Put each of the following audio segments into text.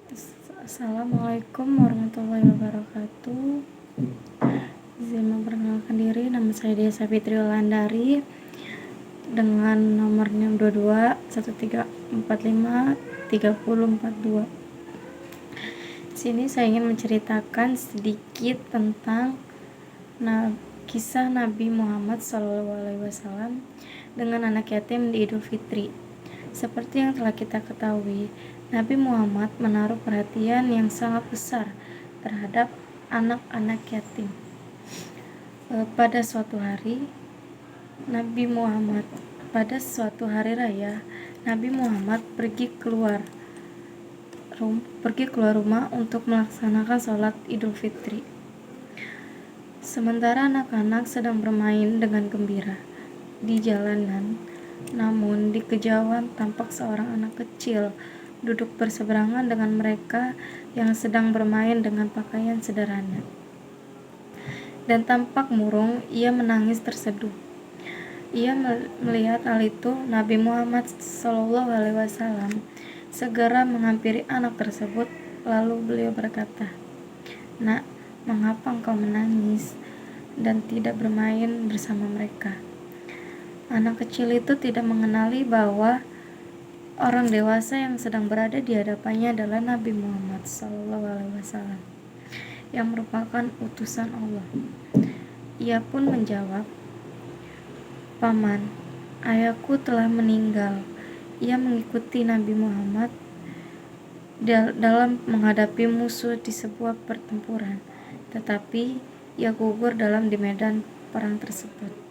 Assalamualaikum warahmatullahi wabarakatuh. Izin memperkenalkan diri, nama saya Desa Fitri Wulandari dengan nomornya 22 1345 3042. Sini saya ingin menceritakan sedikit tentang kisah Nabi Muhammad SAW dengan anak yatim di Idul Fitri. Seperti yang telah kita ketahui, Nabi Muhammad menaruh perhatian yang sangat besar terhadap anak-anak yatim. Pada suatu hari raya, Nabi Muhammad pergi keluar rumah untuk melaksanakan sholat Idul Fitri. Sementara anak-anak sedang bermain dengan gembira di jalanan, namun di kejauhan tampak seorang anak kecil duduk berseberangan dengan mereka yang sedang bermain dengan pakaian sederhana. Dan tampak murung, ia menangis terseduh. Ia melihat hal itu, Nabi Muhammad SAW segera menghampiri anak tersebut, lalu beliau berkata, "Nak, mengapa engkau menangis dan tidak bermain bersama mereka?" Anak kecil itu tidak mengenali bahwa orang dewasa yang sedang berada di hadapannya adalah Nabi Muhammad SAW yang merupakan utusan Allah. Ia pun menjawab, "Paman, ayahku telah meninggal." Ia mengikuti Nabi Muhammad dalam menghadapi musuh di sebuah pertempuran, tetapi ia gugur di medan perang tersebut.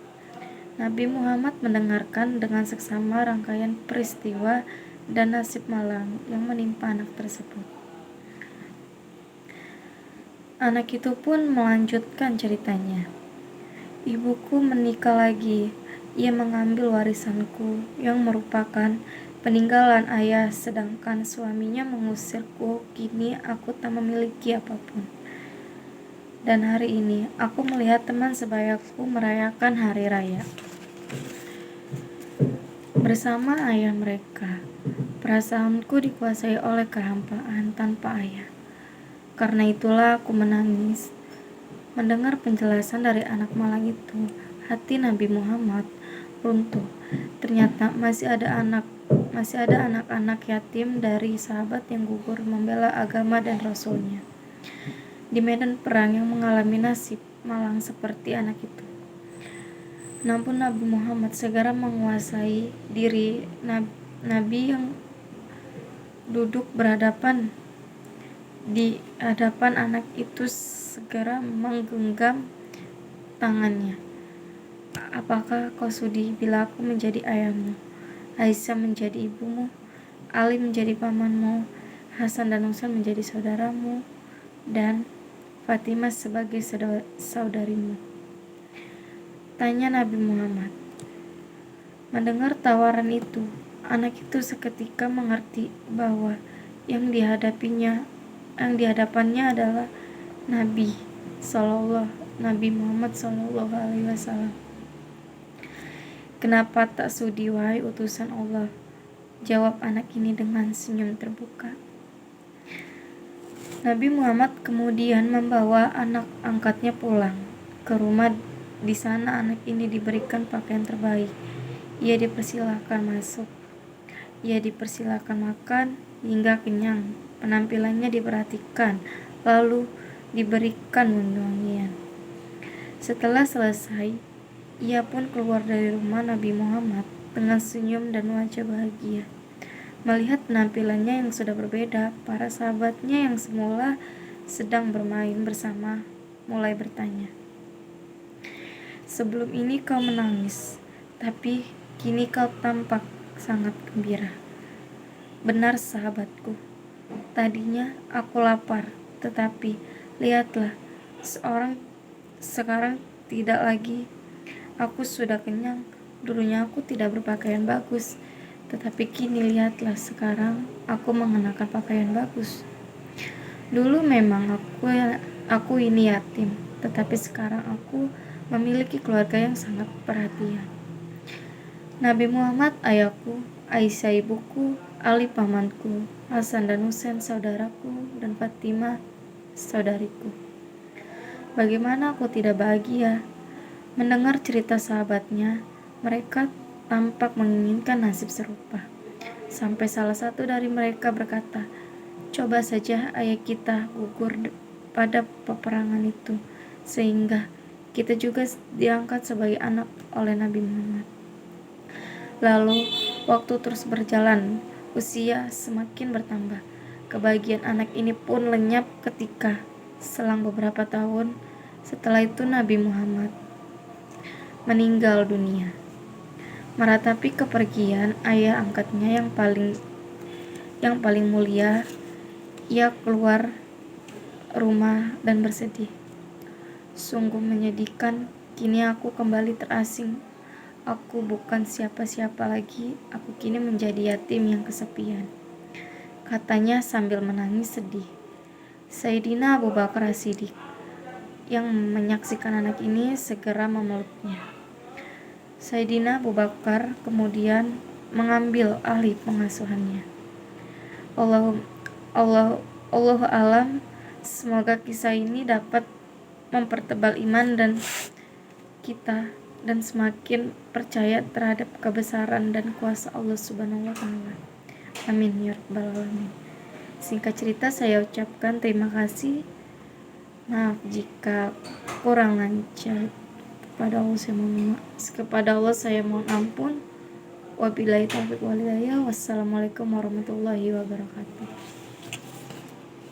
Nabi Muhammad mendengarkan dengan seksama rangkaian peristiwa dan nasib malang yang menimpa anak tersebut. Anak itu pun melanjutkan ceritanya. "Ibuku menikah lagi. Ia mengambil warisanku yang merupakan peninggalan ayah, sedangkan suaminya mengusirku. Kini aku tak memiliki apapun. Dan hari ini aku melihat teman sebayaku merayakan hari raya bersama ayah mereka. Perasaanku dikuasai oleh kehampaan tanpa ayah. Karena itulah aku menangis." Mendengar penjelasan dari anak malang itu, hati Nabi Muhammad runtuh. Ternyata masih ada anak-anak yatim dari sahabat yang gugur membela agama dan Rasulnya di medan perang yang mengalami nasib malang seperti anak itu. Namun Nabi Muhammad segera menguasai diri Nabi yang duduk berhadapan di hadapan anak itu, segera menggenggam tangannya. "Apakah kau sudi bila aku menjadi ayahmu, Aisyah menjadi ibumu, Ali menjadi pamanmu, Hasan dan Husain menjadi saudaramu, dan Fatimah sebagai saudarimu?" tanya Nabi Muhammad. Mendengar tawaran itu, anak itu seketika mengerti bahwa yang dihadapannya adalah Nabi Muhammad SAW. "Kenapa tak sudi, wahai utusan Allah?" jawab anak ini dengan senyum terbuka. Nabi Muhammad kemudian membawa anak angkatnya pulang ke rumah. Di sana anak ini diberikan pakaian terbaik. Ia dipersilahkan masuk. Ia dipersilahkan makan hingga kenyang. Penampilannya diperhatikan, lalu diberikan wangi-wangian. Setelah selesai, ia pun keluar dari rumah Nabi Muhammad dengan senyum dan wajah bahagia. Melihat penampilannya yang sudah berbeda, para sahabatnya yang semula sedang bermain bersama mulai bertanya, "Sebelum ini kau menangis, tapi kini kau tampak sangat gembira." "Benar sahabatku, tadinya aku lapar, tetapi lihatlah, sekarang tidak lagi. Aku sudah kenyang. Dulunya aku tidak berpakaian bagus, tetapi kini lihatlah, sekarang aku mengenakan pakaian bagus. Dulu memang aku ini yatim, tetapi sekarang aku memiliki keluarga yang sangat perhatian. Nabi Muhammad ayahku, Aisyah ibuku, Ali pamanku, Hasan dan Husain saudaraku, dan Fatimah saudariku. Bagaimana aku tidak bahagia mendengar cerita sahabatnya. Mereka tampak menginginkan nasib serupa. Sampai salah satu dari mereka berkata, "Coba saja ayah kita gugur pada peperangan itu, sehingga kita juga diangkat sebagai anak oleh Nabi Muhammad." Lalu waktu terus berjalan, usia semakin bertambah. Kebahagiaan anak ini pun lenyap ketika selang beberapa tahun setelah itu Nabi Muhammad meninggal dunia. Meratapi kepergian ayah angkatnya yang paling mulia, ia keluar rumah dan bersedih. Sungguh menyedihkan, kini aku kembali terasing. Aku bukan siapa-siapa lagi, aku kini menjadi yatim yang kesepian, katanya sambil menangis sedih. Sayyidina Abu Bakar As-Siddiq yang menyaksikan anak ini segera memeluknya. Sayyidina Abu Bakar kemudian mengambil alih pengasuhannya. Allah alam, semoga kisah ini dapat mempertebal iman dan kita dan semakin percaya terhadap kebesaran dan kuasa Allah Subhanahu wa taala. Amin ya rabbal alamin. Singkat cerita, saya ucapkan terima kasih. Maaf jika kurang lancar. Kepada Allah saya mohon ampun. Wabillahi taufiq wal hidayah. Wassalamualaikum warahmatullahi wabarakatuh.